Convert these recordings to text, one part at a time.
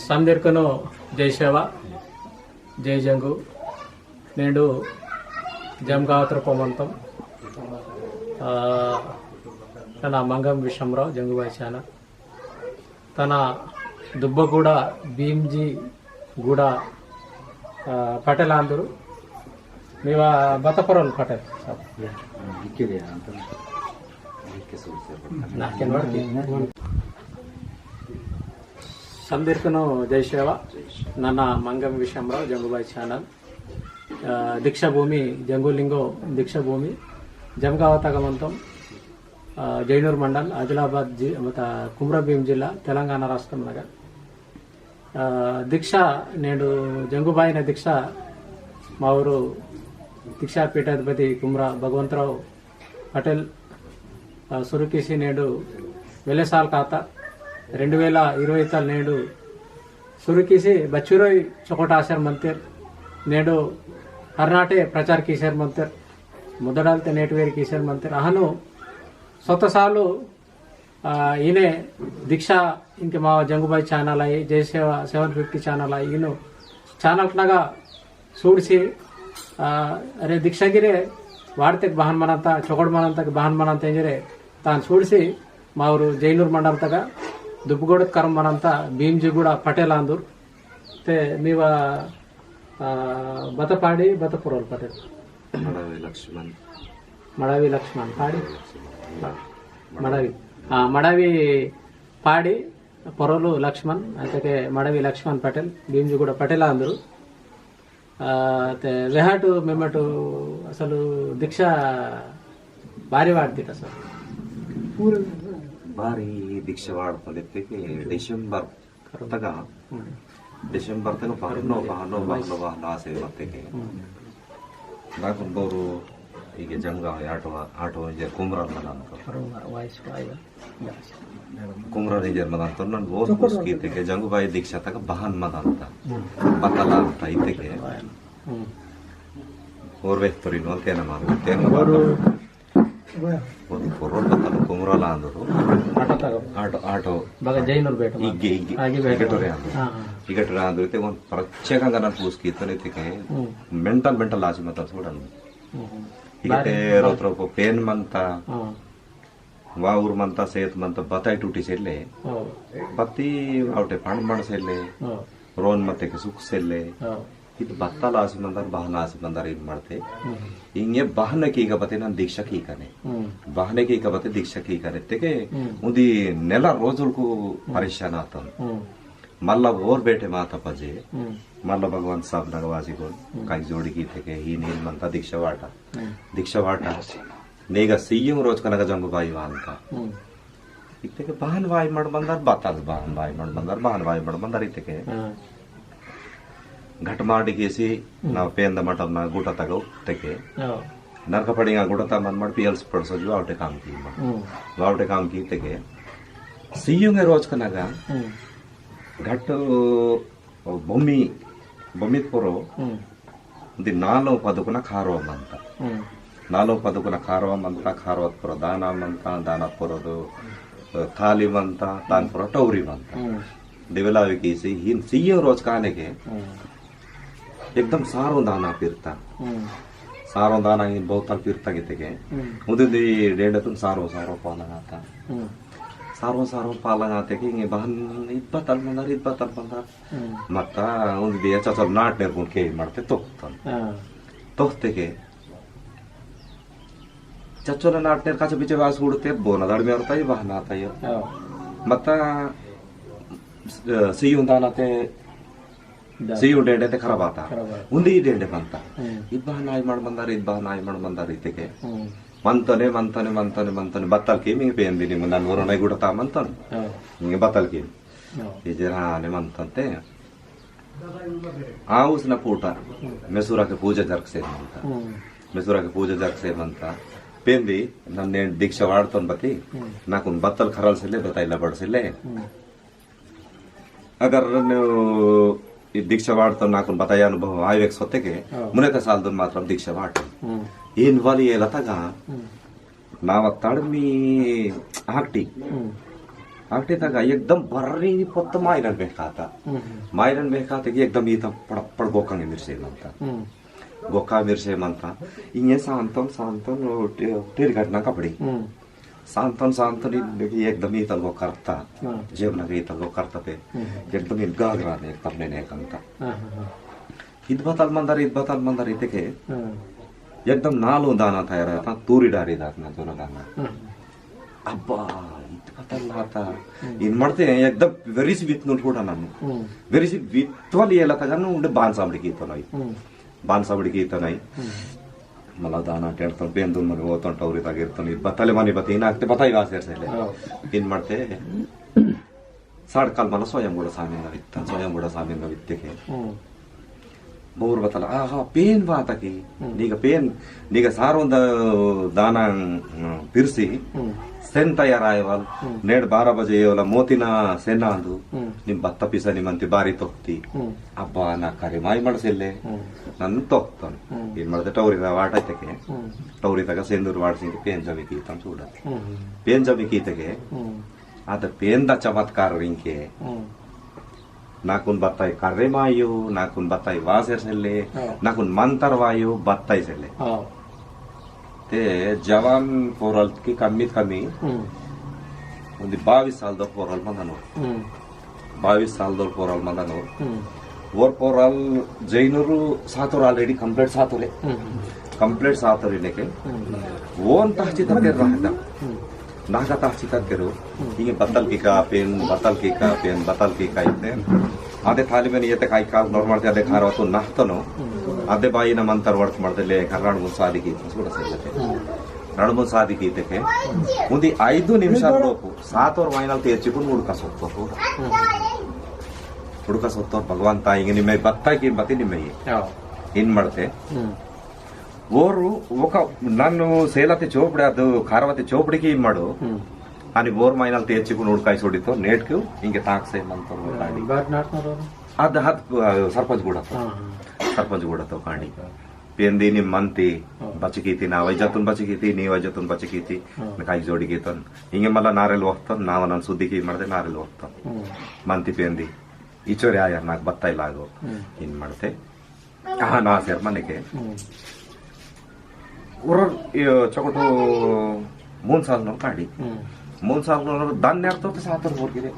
సందర్కను జై సేవ జై జంగు నేడు జంగావతర పొమంతం తన మంగం విషమరావు జంగుబాయి చాన తన దుబ్బగూడ భీమ్జీ గూడ పటేల్ అందరు మీವ ಬತಪರಲ್ ಪಟೇಲ್ ಸಂದೀರ್ಕನು ಜೈ ಸೇವ ನನ್ನ ಮಂಗಂ ವಿಷಮರಾವ್ ಜಂಗುಬಾಯಿ ಚಾನಲ್ దీక్షాభూమి జంగులింగో దీక్షాభూమి జంగావతగమంతం జైనూర్ మండల్ ఆదిలాబాద్ కుమ్రభీం జిల్లా తెలంగాణ రాష్ట్రం నగర్ దీక్ష నేడు జంగుబాయిన దీక్ష మా ఊరు దీక్షా పీఠాధిపతి కుమ్రా భగవంతరావు పటేల్ సురుకిసి నేడు వెలసాల్ ఖాతా 2020 నేడు सुरुकिसी बच्चुरोई चौकोटा आशर मंदिर नेडो हरनाटे प्रचार कीसर मंदिर मुदडालते नेटवेर कीसर मंदिर अहनु स्वतः सालू इने दीक्षा इंके मा जंगुबाई ಚಾನಲ್ आई जय सेवा 750 ಚಾನಲ್ आई इनु ಚಾನಲ್ नगा सूडसी अरे दीक्षागिरे वाड़ते बहन मनंत चौकोट मनंत बहन मनंत इंजरे तान सूडसी मावरू जैनूर मंडल तक दुब्बगोड कर्म मनंत भीमजीगूड पटेल अंदूर ते मीव बतपाड़ी बतपुरोल पटेल मड़ावी लक्ष्मण पाड़ी मड़ावी पाड़ी పొరలు లక్ష్మణ్ అయితే మడవి లక్ష్మణ్ పటేల్ భీమ్జీ కూడా పటేల్ అందరు వెహాటు మేమటు అసలు దీక్ష భారీ వాడుతుంది అసలు ಭಾರಿ ದೀಕ್ಷೆ ಮಾಡ್ಕೊಂಡಿದ್ದಕ್ಕೆ ಡಿಸೆಂಬರ್ ತನಕ ಬಹಳ ಆಸೆ ಇವತ್ತಿಗೆ ನಾಕೊಂಡವರು ಈಗ ಜಂಗ ಆಟೋ ಇಂಜರ್ ಕುಮ್ರಾನ್ ಮನ ಅಂತ ಕುಮ್ರಾನ್ ಇಂಜರ್ ಮನ ಅಂತ ನಾನು ಓಸ್ ಗೀತೆಗೆ ಜಂಗುಬಾಯಿ ದೀಕ್ಷಾ ತಗ ಬಹನ್ ಮನ ಅಂತ ಬಕಲ ಅಂತ ಇದಕ್ಕೆ ಓರ್ವೆತ್ತರಿನು ಅಂತೇನ ಮಾಡ್ಬೇಕು ಒಂದು ಫೋರ್ವರ್ಡ್ ಬತ್ತಲ್ಲ ಕುಮ್ರಾಲ ಅಂದರು ಆಟೋ ಜೈನೂರ್ ಬೇಟ ಈಗಟರೆ ಅಂದ್ರೆ ಒಂದು ಪ್ರತ್ಯೇಕಂగా ನಾನು పూసుకీతనైతే మెంటల్ ఆసి మత చూడను ಈಗಟೆ ರೋತ್ರಪ ಪೇನ್ ಮಂತ ವಾಊರ್ ಮಂತ ಸೇತ್ ಮಂತ ಬತಾಯಿ ಟೂಟಿ ಸೆಲ್ಲೆ ಬತ್ತಿ ಅವಟೆ ಪಾಂಡ್ ಮಾಡ ಸೆಲ್ಲೆ ರೋನ್ ಮತ್ತೆ ಸುಖ ಸೆಲ್ಲೆ ಇದು ಬತ್ತಲ ಆಸಿ ಮಂದಾರ ಬಹನ ಆಸಿ ಮಂದಾರ ಏನ್ ಮಾಡ್ತೆ ಹಿಂಗೆ ಬಹನಕ್ಕೆ ಈಗ ಬತ್ತೆ ನಾನು దీక్షకి ఈకనే బహనకి ಈಗ బತ್ತೆ దీక్షకి ఈకనే తెకే ఉంది నెల రోజులకు పరేషాన్ అవుతాను మళ్ళా ఓర్ బేटे माता पजे मल्ला भगवान साहब नगवासी को काही जोड़ी की थे के ही नील मंता दीक्षा वाटा नेगा सीएम रोज कनक जंगुबाई वांता इतने के बहन वाई मड बंदर बाताल बहन वाई मड बंदर इतने के घटमाडी केसी ना पेंद मटल ना गुटा तगो तेके नरक पड़ेगा गुटा मन मड पीएल्स पड़सो जो आवटे काम की तेके सीएम के रोज कनका घट ಬೊಮ್ಮಿಪುರು ದಿ ನಾಲ್ಕು ಪದಕನ ಖಾರವಂ ಅಂತ ಖಾರವತ್ಪುರ ದಾನಪುರದು ತಾಲಿಮಂತ ತಾನ್ಪುರ ಟೌರಿಮಂತ दिवेलावी कीसी हिन सीएम रोज खाने के एकदम सारो दाना फिरता हिन बहुत फिरता के मुझे डेढ़ तुम सारो पालन आता सारो पालंगाते ಹಿಂಗೆ ಬಹನ್ 20 ಬಂದಾರ ಮತ್ತ ಒಂದು ದಿಯ ಚಚಲ್ ನಾಟ್ ನೇರ್ಕೊಂಡು ಕೇ ಮಾಡ್ತೆ ತೊಕ್ತೆಗೆ ಚಚ್ಚೋಲ ನಾಟ್ ನೇರ್ ಕಾಚ ಬಿಚೆ ವಾಸ್ ಹುಡುತ್ತೆ ಬೋನ ದಡ್ಮೆ ಬರ್ತಾಯಿ ಬಹನ ಆತಾಯ ಮತ್ತ ಸಿಯುಂದಾನತೆ ಸಿಯು ಡೇಂಡೆ ಖರಾಬ್ ಆತ ಉಂದಿ ಡೇಂಡೆ ಬಂತ ಇದ್ ಬಹನ ಆಯ್ ಮಾಡ್ ಬಂದಾರ ಇತೆಗೆ ಮಂತನೆ ಬತ್ತಲ್ ಕೀಮ್ ಹಿಂಗೆ ಪೇಂದಿನಿ ನಾನು ಹೊರನೈ ಗುಡತಾ ಮಂತನ್ ಹಿಂಗೆ ಬತ್ತಲ್ ಕೀಮ್ ಇಜರಾನೆ ಮಂತಂತೆ ಆ ಉಸ್ನ ಪೂಟ ಮೆಸೂರಾಕೆ ಪೂಜೆ ಜರ್ಕ್ಸೇಮಂತ ಪೇಂದಿ ನನ್ನ ದೀಕ್ಷಾ ವಾಡ್ತೊನ್ ಬತ್ತಿ ನಾಕೊಂದು ಬತ್ತಲ್ ಖರಲ್ಸಿಲ್ಲೆ ಬತ್ತಾಯಿಲ್ಲ ಬಡ್ಸಿಲ್ಲೆ अगर दीक्षा वाड़ता नाकुन बताया अनुभव आवेक सोते के मुने का साल दुन मात्र दीक्षा वाट इन वाली ये लता गा नाव तड़मी हाकटी ಆಗ್ತಿದ್ದಾಗ एकदम ಬರ್ರಿ ಪೊತ್ತ ಮಾಯಿರನ್ ಬೇಕಾತ ಮಾಯಿರನ್ ಬೇಕಾತ एकदम ಈತ ಪಡ ಗೋಕಂಗೆ ಮಿರ್ಸೇಮಂತ ಗೋಕಾ ಮಿರ್ಸೇಮಂತ ಹಿಂಗೆ ಸಾಂತನ್ ಟಿರ್ಗಟ್ನ ಕಬಡಿ ಸಾಂತನ್ एकदम ಈತಲ್ ಗೋ ಕರ್ತಾ ಜೇಬ್ನಾಗ ಈತಲ್ ಗೋ ಕರ್ತತೆ एकदम ಇಲ್ಲಿ ಗಾಗ್ರಾನೆ ತಮ್ಮನೆ ಕಂತ ಇದ್ ಬತಲ್ ಮಂದರ್ ಇದಕ್ಕೆ एकदम नालो दाना था तूरी डारी दाना दोनों दाना अब्बा इतना था इन मरते हैं एकदम वेरी सी वित्त नोट ನಾನು वेरी सी वित्त वाली ये लगा जाना उन्हें बांध साबड़ी की तो नहीं मला दाना टेंट पेन दून मने वो तो टौरी तागिर तो नहीं बताले मानी बती ना ते बताई वासे से ले इन मरते साड़ काल मला स्वयं गुड़ा सामिन वित्ते के ಬೋರ್ ಬತ್ತಲ್ಲ ಆಹಾ ಪೇನ್ ಬಾತಕಿ ನೀಗ ಸಾರೊಂದ ದಾನ ಪಿರ್ಸಿ ಸೆನ್ ತಯಾರಾಯವಲ್ ನೇಡ್ 12 ಬಜೆ ಏವಲ ಮೋತಿನ ಸೆನ್ನ ಅಂದು ನಿಮ್ ಬತ್ತ ಪಿಸ ನಿಮ್ಮಂತಿ ಬಾರಿ ತೊಕ್ತಿ ಅಬ್ಬಾ ನಾ ಕರೆ ಮಾಯಿ ಮಾಡ್ಸಿಲ್ಲೆ ನನ್ನ ತೊಕ್ತಾನ ಏನ್ ಮಾಡ್ದೆ ಟೌರಿದ ವಾಟೈತಕ್ಕೆ ಟೌರಿದಾಗ ಸೆಂದೂರು ವಾಡ್ಸಿಂಗ್ ಪೇನ್ ಜಮಿ ಕೀತನ್ ಚೂಡ ಪೇನ್ ಜಮಿ ಕೀತಗೆ ಅದ ಪೇನ್ ದ ಚಮತ್ಕಾರ ರಿಂಕೆ नाकुन बताई कार्रे मायु नाकुन बताई वासेर सेले नाकुन मंतर वायु बताई सेले ते जवान पोरल की कमी ಒಂದು 22 साल पोरल मंदनो 22 साल पोरल मंदनो वोर पोरल जैनूರು सातोर ऑलरेडी कंप्लीट सातोर लेके वोन तहची तक रहता नागा तहची तक करो ये बतल की का पेन इतने अदे थाली में ये काई का नॉर्मल ते अदे खारा तो नाहतनो अदे बाई न मंतर वर्क ಮಾಡ್ದೆ ले ಕರ್ನಾಡು ಮುಸಾದಿ की ಕೂಡ ಸೇರುತ್ತೆ ರಣು ಮುಸಾದಿ की ತೆಕೆ ಮುಂದಿ 5 ನಿಮಿಷ ಲೋಪು 7 और ಫೈನಲ್ ತೆಚ್ಚಿಕೊಂಡು ಹುಡುಕಸೋತ್ತು ಭಗವಂತ ಈಗ ನಿಮ್ಮೆ ಬತ್ತಾಗಿ ಬತ್ತಿ ನಿಮ್ಮೆ ಏನ್ ಮಾಡ್ತೆ ಓರು ఒక ನಾನು ಸೇಲತೆ ಚೋಪಡಿ ಅದು ಖಾರವತಿ ಚೋಪಡಿಗೆ ಮಾಡು आणि बोर महिन्याला ते चिकून उडकाय सोडितो नेट घेऊ हिंगे ताकसे म्हणतो अद हात सरपंच गुडतो काणी पेंदी नि मंती बचकीती ना वैजातून बचकीती नी वैजातून बचकीती काही जोडी घेतो हिंगे मला नारेल ಹೋಗ್ತಾನ ನಾವು ನನ್ನ ಸುದ್ದಿಗೆ ಮಾಡ್ದೆ ನಾರೆಲ್ ಹೋಗ್ತಾನ ಮಂತಿ ಪೇಂದಿ ಈಚೋರಿ ಆಯ ನಾಕ್ ಬತ್ತಾಯಿ ಲಾಗೋ ಇನ್ ಮಾಡ್ತೆ ನಾ ಸೇರ್ ಮನೆಗೆ ಊರ ಚಕೋಟು 3 साल नो काढी 3 साल धान्य तो 7 वर गेले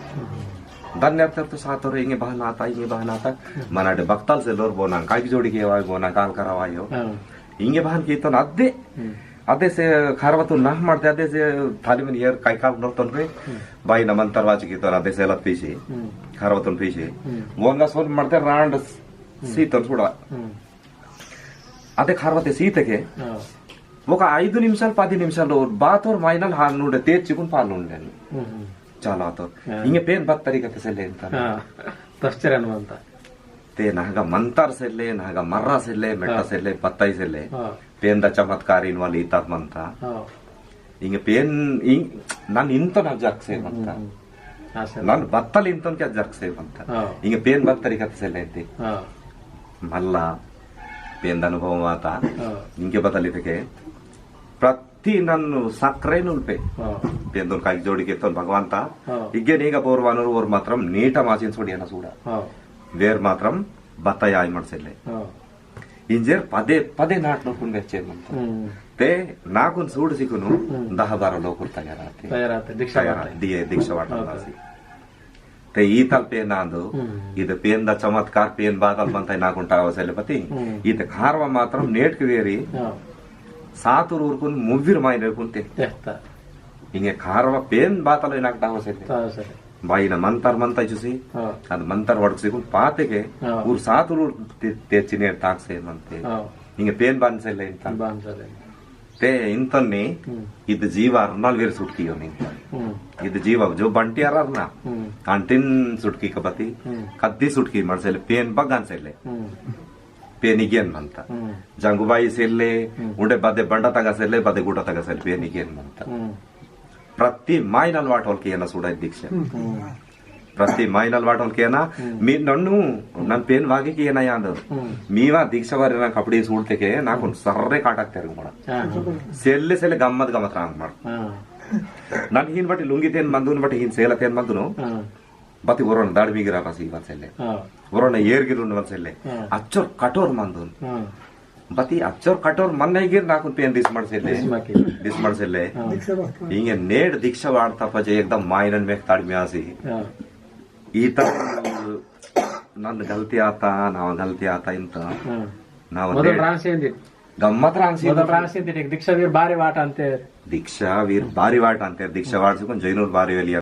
धान्य तो 7 वर इंगे बहाना आता मनाडे बक्ताल से लोर बोना काय जोडी घेवा बोना काल करावायो इंगे बहान की तो अदे से खारवतु ना ಮಾಡ್ದೆ अदे से थाली में यार काय का नोतन रे बाई नमंतर वाची की तो अदे से लत पीछे खारवतुन पीछे वंगा सोन ಮಾಡ್ದೆ रांड सीतन सुडा अदे खारवते सीतके ఒక 5 నిమిషాలు 10 నిమిషాలు బాతోర్ మైనల్ హాన్ నుండి తెచ్చుకుని పాలు ఉండేను చాలా తో ఇంగే పేన్ బత్తరిగా తెసలే ಅಂತ ತಶ್ಚರನ್ ಅಂತ ते नागा मंतर सेले नागा मर्रा सेले मेट्टा सेले बत्ताई सेले पेन ದ ಚಮತ್ಕಾರಿ ಇನ್ವಾಲಿ ಇತಾತ್ ಮಂತ ಇಂಗೆ ಪೇನ್ ನಾನು ಇಂತ ನಾ ಜರ್ಕ್ಸೆ ಮಂತ ನಾನು ಬತ್ತಲ್ ಇಂತ ಜರ್ಕ್ಸೆ ಮಂತ ಇಂಗೆ ಪೇನ್ ಬತ್ತರಿಗ ತೆಸಲೆ ಅಂತೆ ಮಲ್ಲ पेन अनुभव आता इंके बदलिते प्रति नन्नु सक्रे नुल्पे पेन दोन काही जोडी घेतो भगवंता इगे नीगा पोरवानूर ओर मात्रम नीट माचिन सोडियाना सूडा वेर मात्रम बत्ताई आय मडसेले इंजेर पदे नाट नोकुन वेचे मंत ते नाकुन सूड सिकुनु 10-12 लोकुर तयाराते दीक्षा वाटासी ते ಈ ತಲ್ಪೆ ನಾಂದು ಇದು ಪೇನ್ ದ ಚಮತ್ಕಾರ ಪೇನ್ ಬಾದಲ್ ಬಂತ ನಾಕುಂಟಾವ ಸೆಲೆಪತಿ ಇದು ಖಾರವ ಮಾತ್ರ ನೇಟ್ಕ ವೇರಿ ಸಾತುರ್ ಊರ್ಕುನ್ ಮುವ್ವಿರ್ ಮಾಯಿನ ಕುಂತೆ ಹಿಂಗೆ ಖಾರವ ಪೇನ್ ಬಾತಲ ನಾಕಟಾವ ಸೆಲೆ ಬಾಯಿನ ಮಂತರ చూసి ಅದು ಮಂತರ ಹೊಡ್ಸಿಕೊಂಡು ಪಾತೆಗೆ ಊರ್ ಸಾತುರ್ ತೆಚ್ಚಿ ನೇಟ್ ತಾಕ್ಸೆ ಮಂತೆ ಹಿಂಗೆ ಪೇನ್ ಬಾನ್ಸೆಲ್ಲ ಇಂತ ते इंतन्नी ಇದು ಜೀವ ಅರ್ನಾಲ್ ವೇರ್ ಸುಟ್ಕಿಯೋ ನಿಂತ ಇದು ಜೀವ ಜೋ ಬಂಟಿ ಅರರ್ನ ಅಂಟಿನ್ ಸುಟ್ಕಿ ಕಬತಿ ಕದ್ದಿ ಸುಟ್ಕಿ ಮಾಡ್ಸೆಲೆ ಪೇನ್ ಬಗಾನ್ ಸೆಲೆ ಪೇನಿಗೇನ್ ಅಂತ ಜಂಗುಬಾಯಿ ಸೆಲ್ಲೆ ಉಂಡೆ ಬದೆ ಬಂಡ ತಗಸೆಲೆ ಬದೆ ಗುಡ ತಗಸೆಲೆ ಪೇನಿಗೇನ್ ಅಂತ ಪ್ರತಿ ಮಾಯಿನಲ್ ವಾಟ್ ಹೊಲ್ಕೆ ಏನ ಸುಡ ದೀಕ್ಷೆ ಪ್ರತಿ ಮಾಯಿನಲ್ ವಾಟ್ ಹೊಲ್ಕೆ ಏನ ಮೀ ನಣ್ಣು ನನ್ ಪೇನ್ ವಾಗೆ ಏನ ಯಾಂದ ಮೀವಾ ದೀಕ್ಷಾ ವಾರಿ ನಾ ಕಪಡಿ ಸೂಡ್ತೆಗೆ ನಾಕೊಂಡ್ ಸರ್ರೆ ಕಾಟಾಕ್ತಾರೆ ಮಾಡ ಸೆಲ್ಲೆ ಗಮ್ಮತ್ ರಾಂಗ್ ಮಾಡ ನನ್ ಹಿಂದ್ ಬಟ್ಟಿ ಲುಂಗಿ ತೇನ್ ಮಂದು ಬಟ್ಟಿ ಹಿಂದ್ ಸೇಲ ತೇನ್ ಮಂದುನು ಬತ್ತಿ ಬರೋಣ ದಾಡಿ ಮೀಗಿರ ಬಸಿ ಒಂದ್ಸೆಲ್ಲೆ ಬರೋಣ ಏರ್ಗಿರು ಒಂದ್ಸೆಲ್ಲೆ ಅಚ್ಚೋರ್ ಕಠೋರ್ ಮಂದು ಬತ್ತಿ ಅಚ್ಚೋರ್ ಕಠೋರ್ ಮನ್ನೆಗಿರ್ ನಾಕು ಪೇನ್ ದಿಸ್ ಮಾಡ್ಸೆಲ್ಲೆ ಹಿಂಗೆ ನೇಡ್ ದೀಕ್ಷಾ ವಾಡ್ತಪ್ಪ ಜೆ ಏಕದಮ್ ಮಾಯಿನನ್ ಮೇಕ್ ತಾಡಿ ಮ್ಯಾಸಿ ಈ ತರ ನಂದು ಗಲ್ತಿ ಆತ ನಾವ್ ಗಲ್ತಿ ಆತ ಇಂತ ನಾವ್ ಗಮ್ಮತ್ ದೀಕ್ಷಾ ವೀರ್ ಬಾರಿ ವಾಟ ಅಂತ ದೀಕ್ಷಾ ವೀರ್ ಬಾರಿ ವಾಟ ಅಂತಾರೆ ದೀಕ್ಷಾ ವಾಡ್ಸಿಕೊಂಡು ಜೈನೂರ್ ಬಾರಿ